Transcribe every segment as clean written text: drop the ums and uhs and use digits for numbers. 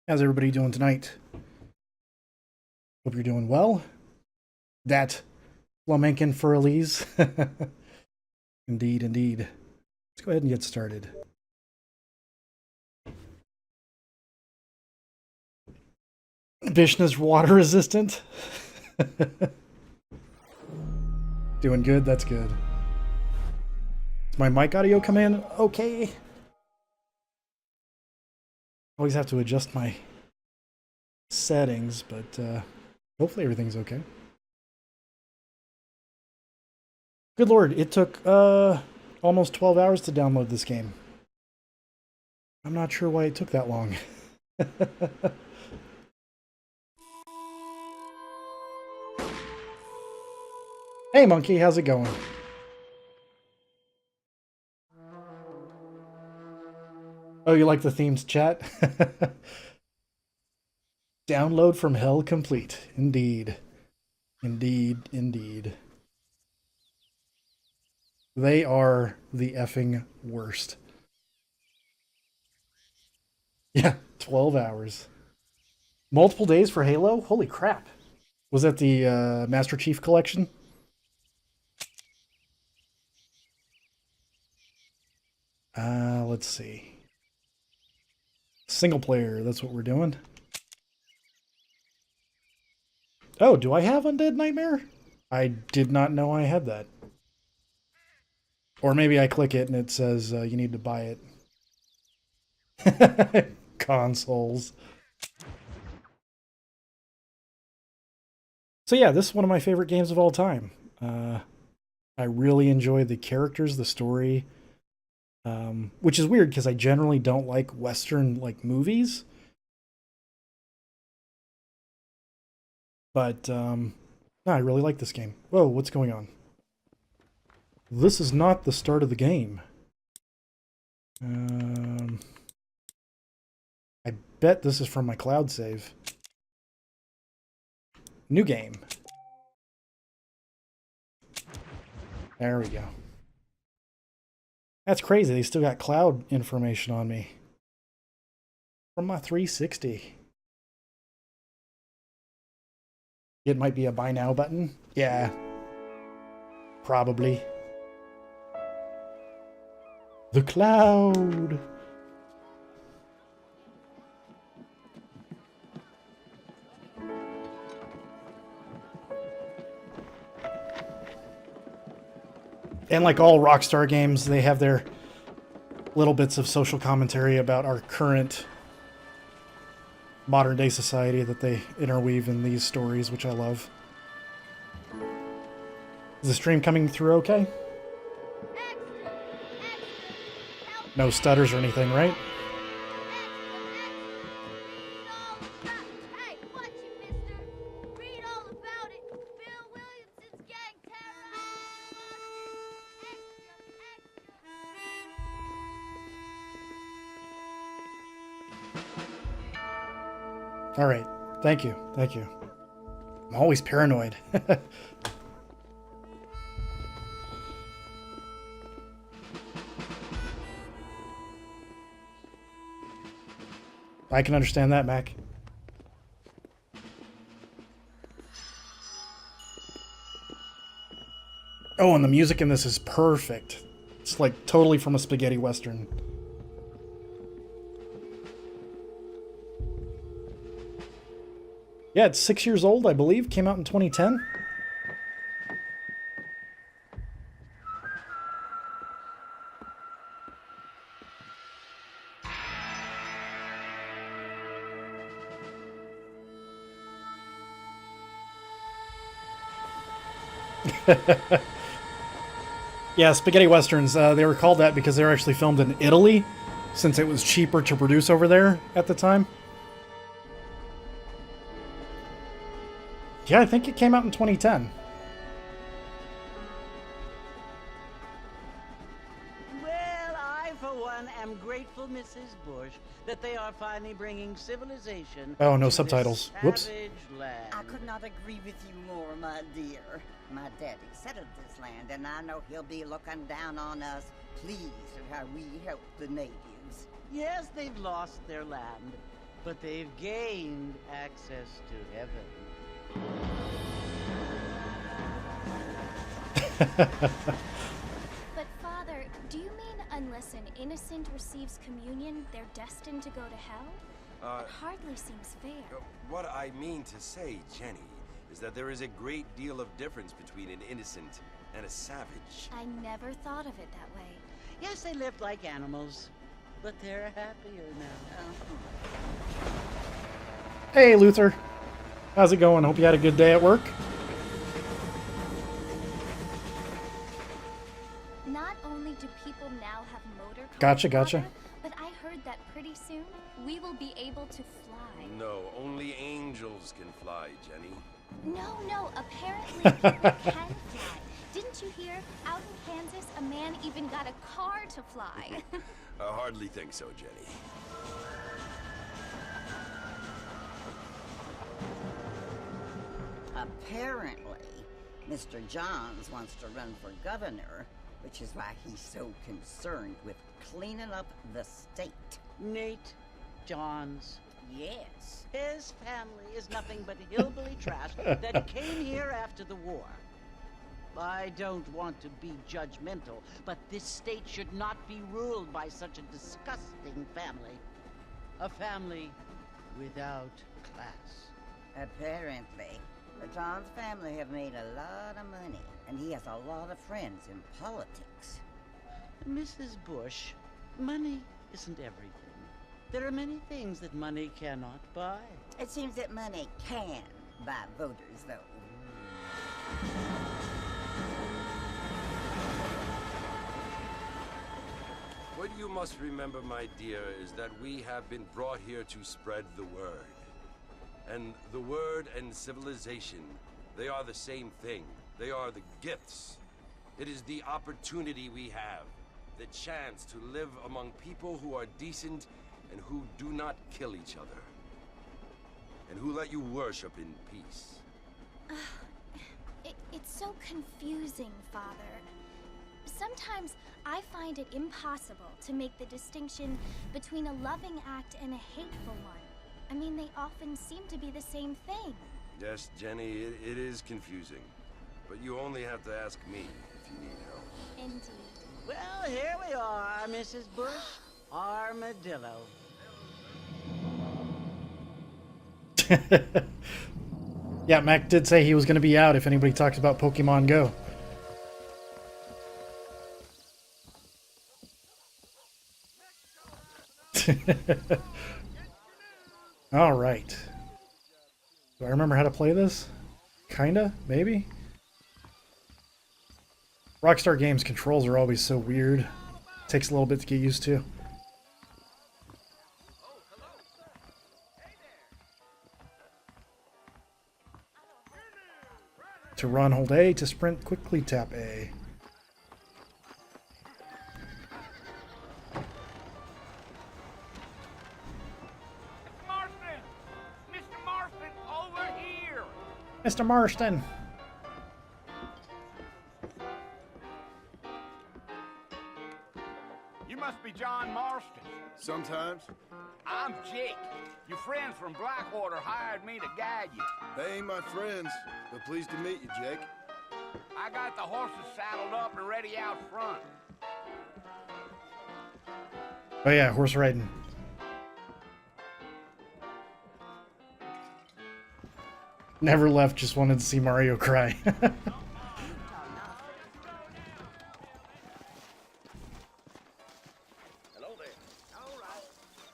How's everybody doing tonight? Hope you're doing well. That Flamencan for Elise. Indeed, indeed. Let's go ahead and get started. Vishna's water resistant. Doing good, that's good. Is my mic audio come in okay? Always have to adjust my settings, but hopefully everything's okay. Good lord, it took almost 12 hours to download this game. I'm not sure why it took that long. Hey monkey, how's it going? Oh, you like the themed chat? Download from hell complete. Indeed. Indeed, indeed. They are the effing worst. Yeah, 12 hours. Multiple days for Halo? Holy crap. Was that the Master Chief Collection? Let's see. Single player, that's what we're doing. Oh, do I have Undead Nightmare? I did not know I had that. Or maybe I click it and it says you need to buy it. Consoles. So yeah, this is one of my favorite games of all time. I really enjoy the characters, the story, which is weird because I generally don't like Western movies. But no, I really like this game. Whoa, what's going on? This is not the start of the game. I bet this is from my cloud save. New game. There we go. That's crazy. They still got cloud information on me. From my 360. It might be a buy now button. Yeah. Probably. The cloud. And like all Rockstar games, they have their little bits of social commentary about our current modern day society that they interweave in these stories, which I love. Is the stream coming through okay? No stutters or anything, right? All right. Thank you. Thank you. I'm always paranoid. I can understand that, Mac. Oh, and the music in this is perfect. It's like totally from a spaghetti western. Yeah, it's 6 years old, I believe. Came out in 2010. Yeah, spaghetti westerns. They were called that because they were actually filmed in Italy, since it was cheaper to produce over there at the time. Yeah, I think it came out in 2010. Well, I, for one, am grateful, Mrs. Bush, that they are finally bringing civilization. Oh, no to subtitles. this Whoops. savage land. I could not agree with you more, my dear. My daddy settled this land, and I know he'll be looking down on us, pleased at how we help the natives. Yes, they've lost their land, but they've gained access to heaven. But Father, do you mean unless an innocent receives communion, they're destined to go to hell? It hardly seems fair. What I mean to say, Jenny, is that there is a great deal of difference between an innocent and a savage. I never thought of it that way. Yes, they lived like animals, but they're happier now. Hey, Luther. How's it going? Hope you had a good day at work. Not only do people now have motor cars, Gotcha. Father, but I heard that pretty soon we will be able to fly. No, only angels can fly, Jenny. No, apparently people can fly. Didn't you hear? Out in Kansas, a man even got a car to fly. I hardly think so, Jenny. Apparently, Mr. Johns wants to run for governor, which is why he's so concerned with cleaning up the state. Nate Johns. Yes. His family is nothing but hillbilly trash that came here after the war. I don't want to be judgmental, but this state should not be ruled by such a disgusting family. A family without class. Apparently, the Johns family have made a lot of money, and he has a lot of friends in politics. Mrs. Bush, money isn't everything. There are many things that money cannot buy. It seems that money can buy voters, though. What you must remember, my dear, is that we have been brought here to spread the word. And the word and civilization, they are the same thing. They are the gifts. It is the opportunity we have, the chance to live among people who are decent and who do not kill each other. And who let you worship in peace. It's so confusing, Father. Sometimes I find it impossible to make the distinction between a loving act and a hateful one. I mean, they often seem to be the same thing. Yes, Jenny, it is confusing. But you only have to ask me if you need help. Indeed. Well, here we are, Mrs. Bush. Armadillo. Yeah, Mac did say he was going to be out if anybody talks about Pokemon Go. All right. Do I remember how to play this? Kinda, maybe? Rockstar Games controls are always so weird. Takes a little bit to get used to. To run, hold A. To sprint, quickly tap A. Marston! Mr. Marston, over here! Mr. Marston! You must be John Marston. Sometimes. I'm Jake. Your friends from Blackwater hired me to guide you. They ain't my friends, but pleased to meet you, Jake. I got the horses saddled up and ready out front. Oh yeah, horse riding. Never left, just wanted to see Mario cry.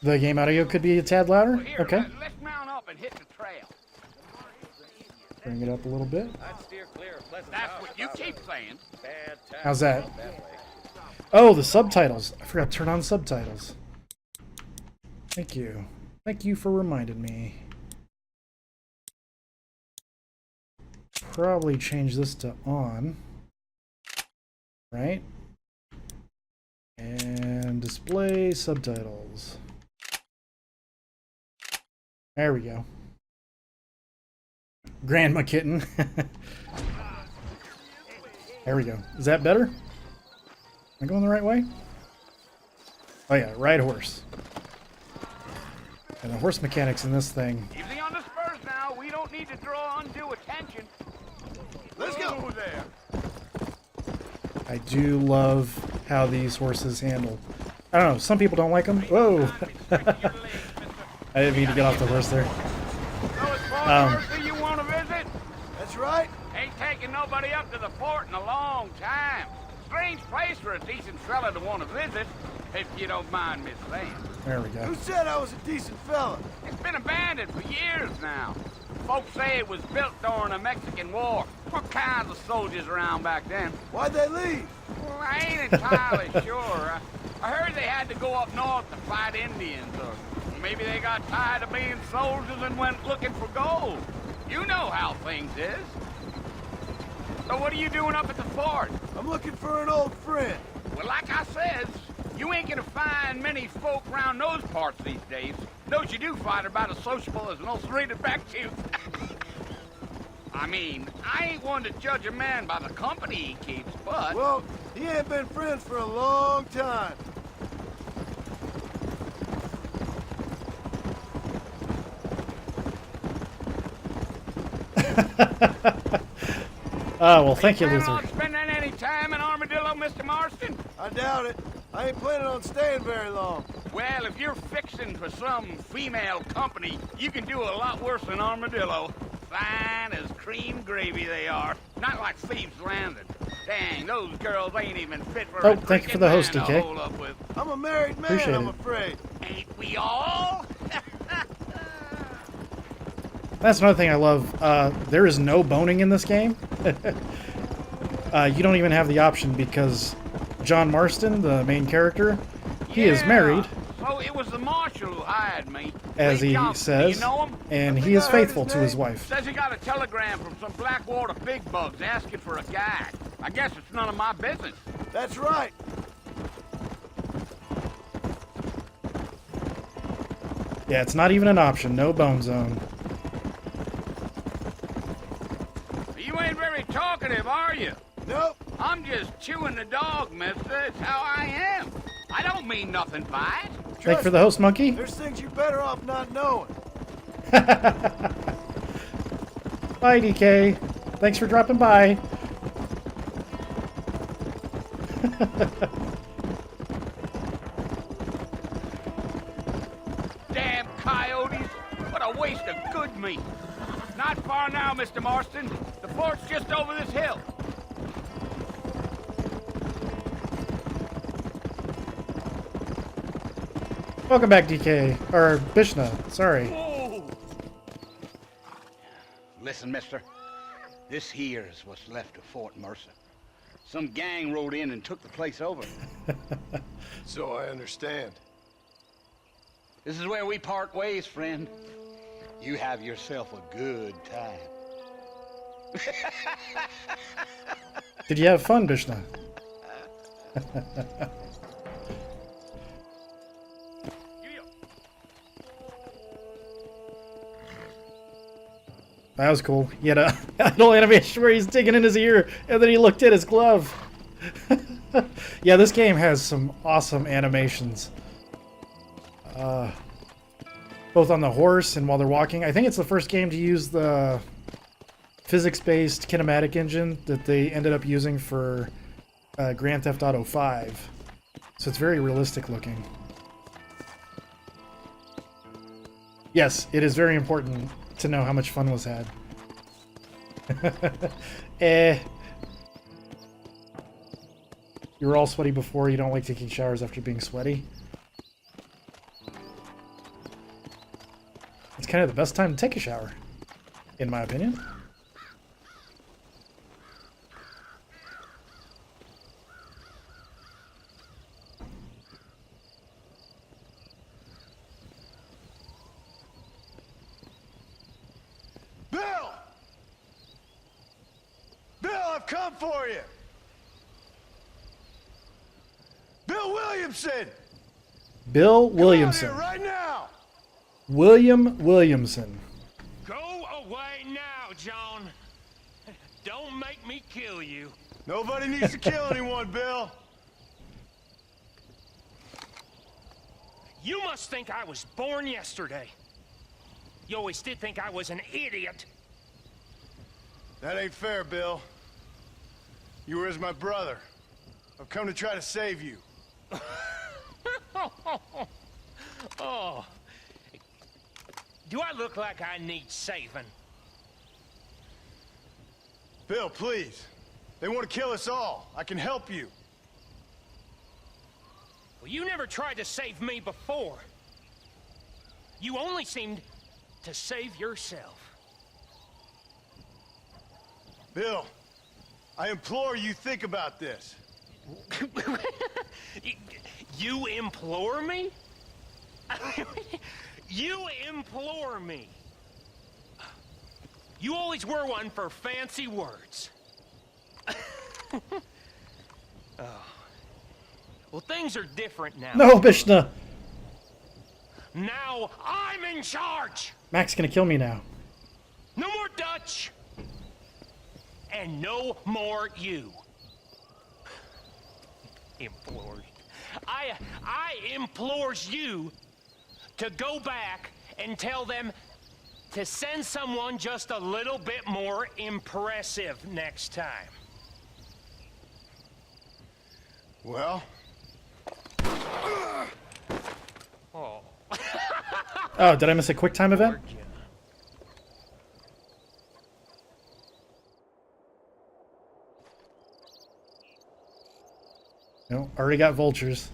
The game audio could be a tad louder? Here, Okay. let's mount up and hit the trail. Bring it up a little bit. That's what you keep saying. How's that? Oh, the subtitles. I forgot to turn on subtitles. Thank you. Thank you for reminding me. Probably change this to on. Right? And display subtitles. There we go. Grandma kitten. There we go. Is that better? Am I going the right way? Oh yeah, ride horse. And the horse mechanics in this thing. Easy on the spurs now. We don't need to draw undue attention. Let's go. Ooh, there. I do love how these horses handle. I don't know, some people don't like them. Whoa! I didn't mean to get off the horse there. So it's Fort Mercy you want to visit? That's right. Ain't taking nobody up to the fort in a long time. Strange place for a decent fella to want to visit, if you don't mind me saying. There we go. Who said I was a decent fella? It's been abandoned for years now. Folks say it was built during the Mexican War. What kinds of soldiers around back then? Why'd they leave? Well, I ain't entirely sure. I heard they had to go up north to fight Indians, or maybe they got tired of being soldiers and went looking for gold. You know how things is. So what are you doing up at the fort? I'm looking for an old friend. Well, like I says, you ain't gonna find many folk around those parts these days. Those you do find are about as sociable as an ulcerated back tooth. I mean, I ain't one to judge a man by the company he keeps, but... Well, he ain't been friends for a long time. Well, thank you, Planning Luther. on spending any time in Armadillo, Mr. Marston? I doubt it. I ain't planning on staying very long. Well, if you're fixing for some female company, you can do a lot worse than Armadillo. Fine as cream gravy they are. Not like Thieves Landing. Dang, those girls ain't even fit for Oh, a thank you for drinking the host, man to DK. hold up with. I'm a married man, Appreciate I'm it. afraid. Ain't we all? That's another thing I love. There is no boning in this game. You don't even have the option because John Marston, the main character, he is Yeah. married, So it was the marshal who hired me. as Lee he Johnson, do says, you know him? and I he think is I heard faithful his to his name. wife. Says he got a telegram from some Blackwater big bugs asking for a guide. I guess it's none of my business. That's right. Yeah, it's not even an option. No bone zone. You ain't very talkative, are you? Nope. I'm just chewing the dog, mister. It's how I am. I don't mean nothing by it. Thank you for the host, Monkey. There's things you're better off not knowing. Bye, DK. Thanks for dropping by. Damn coyotes. What a waste of good meat. Not far now, Mr. Marston. The fort's just over this hill. Welcome back, DK. Or Bishna. Sorry. Whoa. Listen, mister. This here is what's left of Fort Mercer. Some gang rode in and took the place over. So I understand. This is where we part ways, friend. You have yourself a good time. Did you have fun, Bishna? That was cool. He had a little animation where he's digging in his ear, and then he looked at his glove. Yeah, this game has some awesome animations. Both on the horse and while they're walking. I think it's the first game to use the physics-based kinematic engine that they ended up using for Grand Theft Auto 5. So it's very realistic looking. Yes, it is very important to know how much fun was had. You were all sweaty before. You don't like taking showers after being sweaty. It's kind of the best time to take a shower, in my opinion. Bill! Bill, I've come for you! Bill Williamson! Bill Come out Williamson. here right now! William Williamson. Go away now, John. Don't make me kill you. Nobody needs to kill anyone, Bill. You must think I was born yesterday. You always did think I was an idiot. That ain't fair, Bill. You were as my brother. I've come to try to save you. Oh. Do I look like I need saving? Bill, please. They want to kill us all. I can help you. Well, you never tried to save me before. You only seemed to save yourself. Bill, I implore you think about this. You implore me? You implore me. You always were one for fancy words. Oh. Well, things are different now. No, Bishna! Now I'm in charge. Mac's gonna kill me now. No more Dutch. And no more you. Implores. I implores you to go back and tell them to send someone just a little bit more impressive next time. Well? Oh. Oh, did I miss a quick time event? No, already got vultures.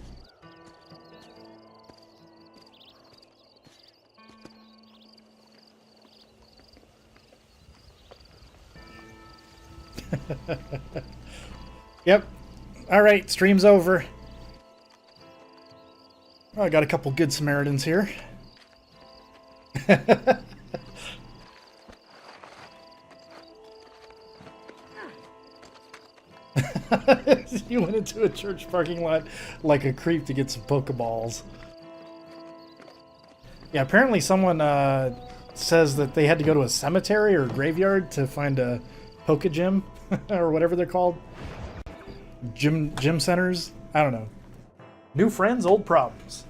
Yep. All right, stream's over. Oh, I got a couple good Samaritans here. You went into a church parking lot like a creep to get some Pokeballs. Yeah, apparently someone says that they had to go to a cemetery or graveyard to find a Poke Gym or whatever they're called. Gym centers? I don't know. New friends, old problems.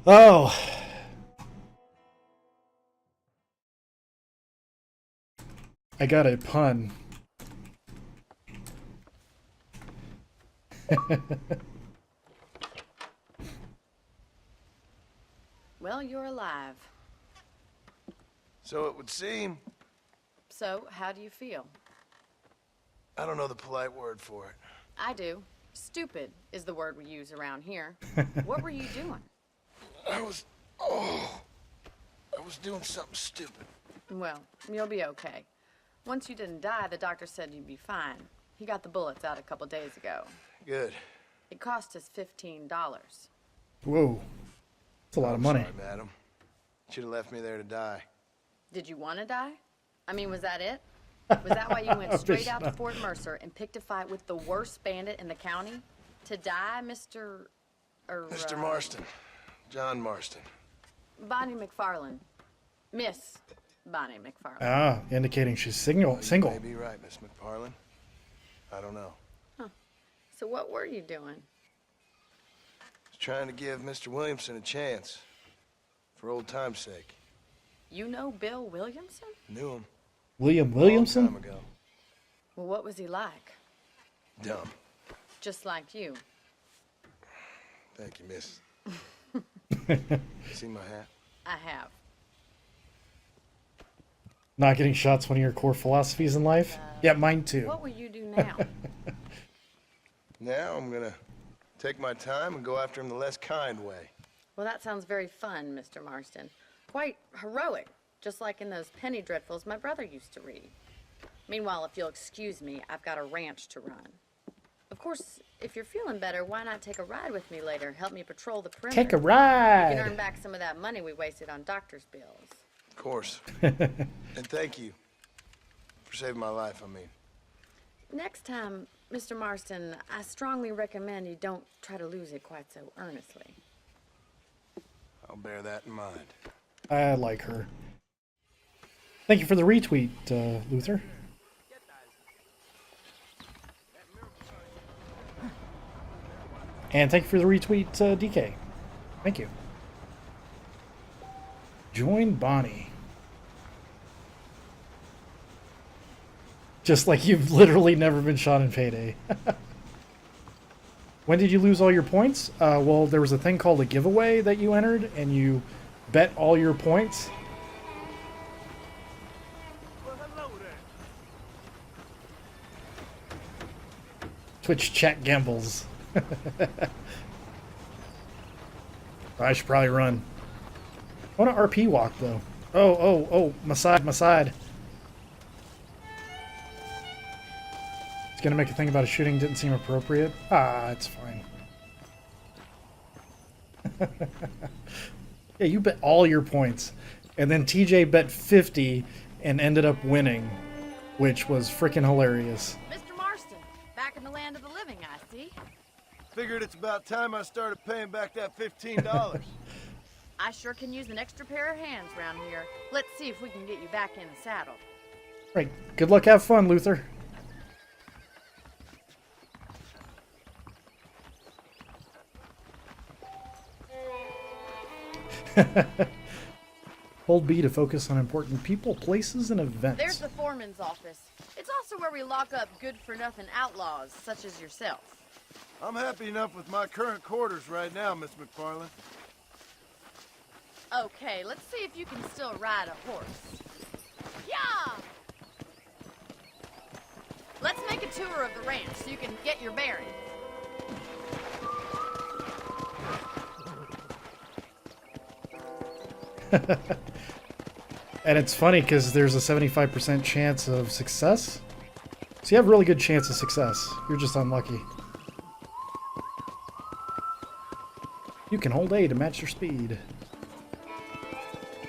Oh. I got a pun. Well, you're alive. So it would seem. So, how do you feel? I don't know the polite word for it. I do. Stupid is the word we use around here. What were you doing? I was doing something stupid. Well, you'll be okay. Once you didn't die, the doctor said you'd be fine. He got the bullets out a couple days ago. Good. It cost us $15. Whoa. That's a lot of money. Sorry, madam. Should have left me there to die. Did you want to die? I mean, was that it? Was that why you went straight out to Fort Mercer and picked a fight with the worst bandit in the county? To die, Mr. Mr. Marston. John Marston. Bonnie McFarland. Miss Bonnie McFarland. Ah, indicating she's single. You may be right, Miss McFarland. I don't know. Huh. So what were you doing? Was trying to give Mr. Williamson a chance. For old time's sake. You know Bill Williamson? Knew him. William Williamson? Long time ago. Well, what was he like? Dumb. Just like you. Thank you, miss. See my hat? I have. Not getting shot's one of your core philosophies in life? Yeah, mine too. What will you do now? Now I'm gonna take my time and go after him the less kind way. Well, that sounds very fun, Mr. Marston. Quite heroic, just like in those penny dreadfuls my brother used to read. Meanwhile, if you'll excuse me, I've got a ranch to run. Of course, if you're feeling better, why not take a ride with me later? Help me patrol the perimeter. Take a You can ride! earn back some of that money we wasted on doctor's bills. Of course. And thank you for saving my life, I mean. Next time, Mr. Marston, I strongly recommend you don't try to lose it quite so earnestly. I'll bear that in mind. I like her. Thank you for the retweet, Luther. And thank you for the retweet, DK. Thank you. Join Bonnie. Just like you've literally never been shot in Payday. When did you lose all your points? Well, there was a thing called a giveaway that you entered, and you bet all your points. Twitch chat gambles. I should probably run. I want to RP walk, though. Oh, my side. It's gonna make a thing about a shooting didn't seem appropriate. Ah, it's fine. Yeah, you bet all your points. And then TJ bet 50 and ended up winning, which was freaking hilarious. Mr. Marston, back in the land of the living, I see. Figured it's about time I started paying back that $15. I sure can use an extra pair of hands around here. Let's see if we can get you back in the saddle. Right. Good luck, have fun, Luther. Hold B to focus on important people, places, and events. There's the foreman's office. It's also where we lock up good-for-nothing outlaws, such as yourself. I'm happy enough with my current quarters right now, Miss McFarland. Okay, let's see if you can still ride a horse. Yeah! Let's make a tour of the ranch so you can get your bearings. And it's funny because there's a 75% chance of success. So you have a really good chance of success. You're just unlucky. You can hold A to match your speed.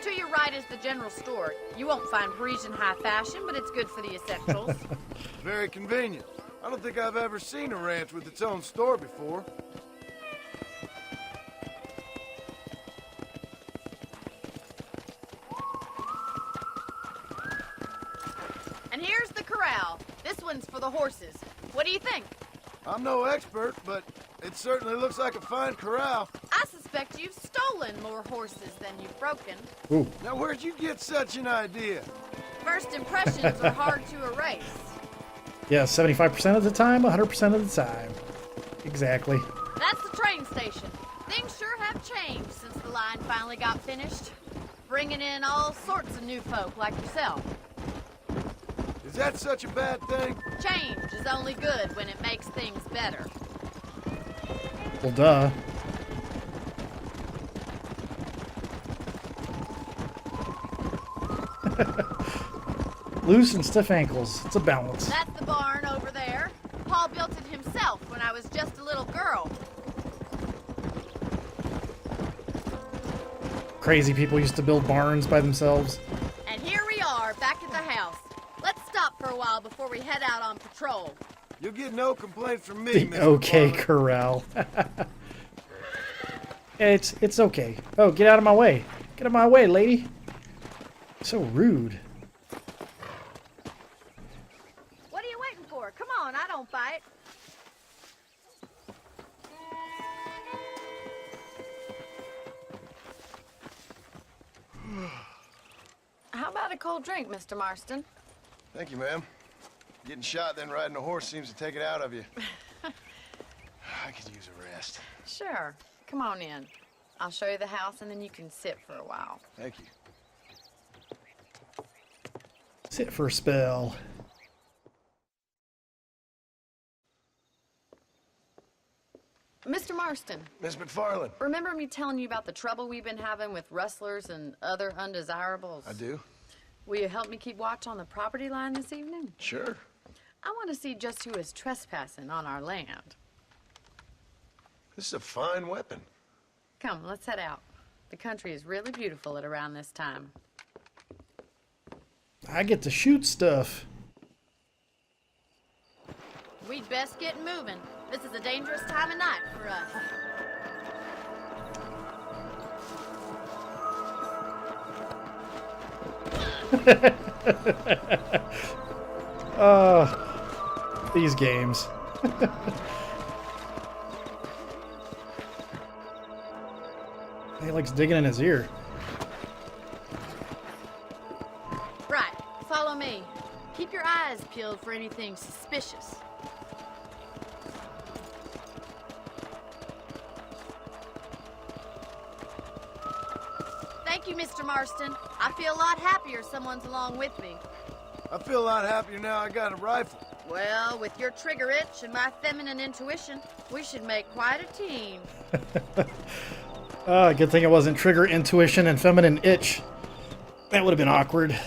To your right is the general store. You won't find Parisian high fashion, but it's good for the essentials. Very convenient. I don't think I've ever seen a ranch with its own store before. And here's the corral. This one's for the horses. What do you think? I'm no expert, but it certainly looks like a fine corral. I suspect you've stolen more horses than you've broken. Ooh. Now, where'd you get such an idea? First impressions are hard to erase. Yeah, 75% of the time, 100% of the time. Exactly. That's the train station. Things sure have changed since the line finally got finished. Bringing in all sorts of new folk like yourself. Is that such a bad thing? Change is only good when it makes things better. Well, duh. Loose and stiff ankles. It's a balance. That's the barn over there. Paul built it himself when I was just a little girl. Crazy people used to build barns by themselves. And here we are, back at the house. Let's stop for a while before we head out on patrol. You'll get no complaints from me, The Miss OK McFarland. Corral. It's okay. Oh, get out of my way. Get out of my way, lady. So rude. What are you waiting for? Come on, I don't bite. How about a cold drink, Mr. Marston? Thank you, ma'am. Getting shot then riding a horse seems to take it out of you. I could use a rest. Sure. Come on in. I'll show you the house and then you can sit for a while. Thank you. Sit for a spell. Mr. Marston, Miss McFarland. remember me telling you about the trouble we've been having with rustlers and other undesirables? I do? Will you help me keep watch on the property line this evening? Sure. I want to see just who is trespassing on our land. This is a fine weapon. Come, let's head out. The country is really beautiful at around this time. I get to shoot stuff. We'd best get moving. This is a dangerous time of night for us. These games. He likes digging in his ear. Right, follow me. Keep your eyes peeled for anything suspicious. Thank you, Mr. Marston. I feel a lot happier someone's along with me. I feel a lot happier now I got a rifle. Well, with your trigger itch and my feminine intuition, we should make quite a team. Good thing it wasn't trigger intuition and feminine itch. That would have been awkward.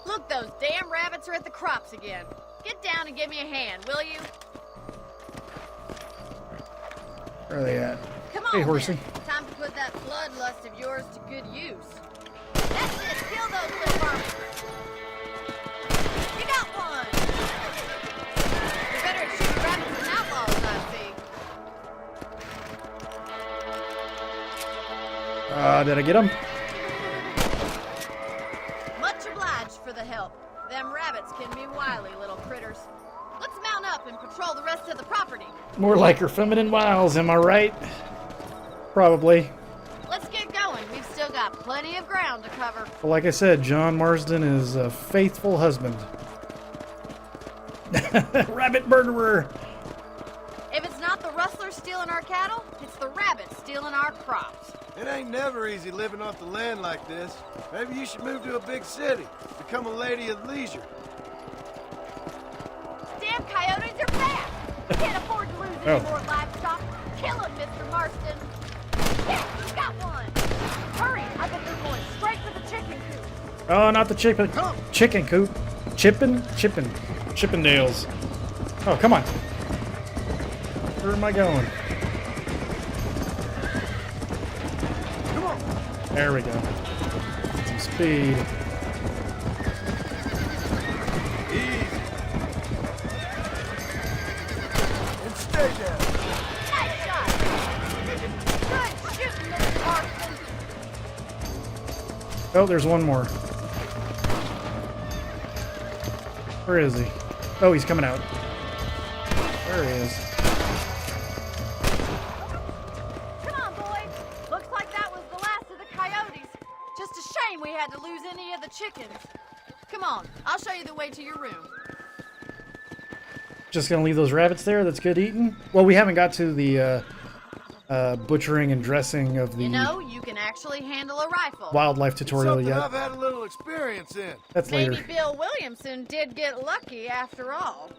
Look, those damn rabbits are at the crops again. Get down and give me a hand, will you? Where are they at? Come on, Hey, horsey. then. Time to put that bloodlust of yours to good use. That's it. Kill those little monsters. You got one. You're better at shooting rabbits than outlaws, I see. Did I get him? Much obliged for the help. Them rabbits can be wily little critters. Let's mount up and patrol the rest of the property. More like her feminine wiles, am I right? Probably. Let's get going. We've still got plenty of ground to cover. But like I said, John Marsden is a faithful husband. Rabbit murderer! If it's not the rustlers stealing our cattle, it's the rabbits stealing our crops. It ain't never easy living off the land like this. Maybe you should move to a big city. Become a lady of leisure. Damn coyotes are back! Can't afford to lose any more livestock. Kill them, Mr. Marston. Yeah, you got one. Hurry, I bet they're going straight for the chicken coop. Oh, not the chicken coop. Chippendales. Oh, come on. Where am I going? Come on. There we go. Some speed. Easy. And stay down. Nice shot. Good shooting, Mr. Marston. Oh, there's one more. Where is he? Oh, he's coming out. There he is. Come on, boys. Looks like that was the last of the coyotes. Just a shame we had to lose any of the chickens. Come on, I'll show you the way to your room. Just gonna leave those rabbits there? That's good eating? Well, we haven't got to the butchering and dressing of the You know, you can actually handle a rifle. wildlife tutorial Something yet. I've had a little experience in. That's Maybe later. Bill Williamson did get lucky after all.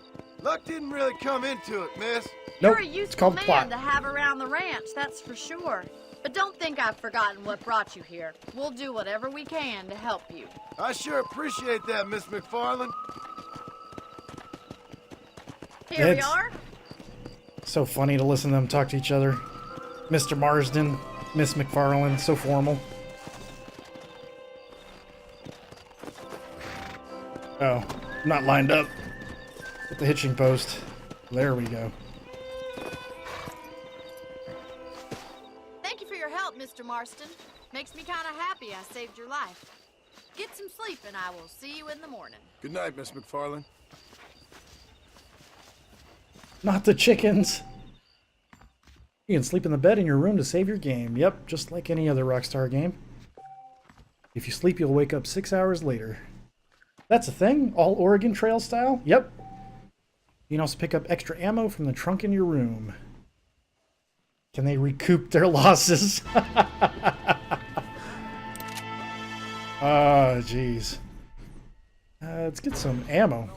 Luck didn't really come into it, miss. Nope, You're a it's useful called man plot. to have around the ranch, that's for sure. But don't think I've forgotten what brought you here. We'll do whatever we can to help you. I sure appreciate that, Miss McFarland. Here we It's- are. So funny to listen to them talk to each other. Mr. Marsden, Miss McFarland, so formal. Oh, I'm not lined up at the hitching post. There we go. Thank you for your help, Mr. Marston. Makes me kind of happy I saved your life. Get some sleep and I will see you in the morning. Good night, Miss McFarland. Not the chickens. You can sleep in the bed in your room to save your game. Yep, just like any other Rockstar game. If you sleep, you'll wake up 6 hours later. That's a thing? All Oregon Trail style? Yep. You can also pick up extra ammo from the trunk in your room. Can they recoup their losses? Oh, jeez. Let's get some ammo.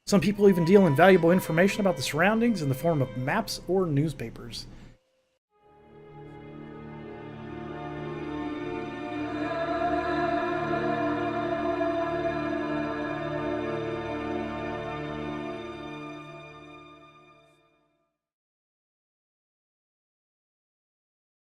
Some people even deal in valuable information about the surroundings in the form of maps or newspapers.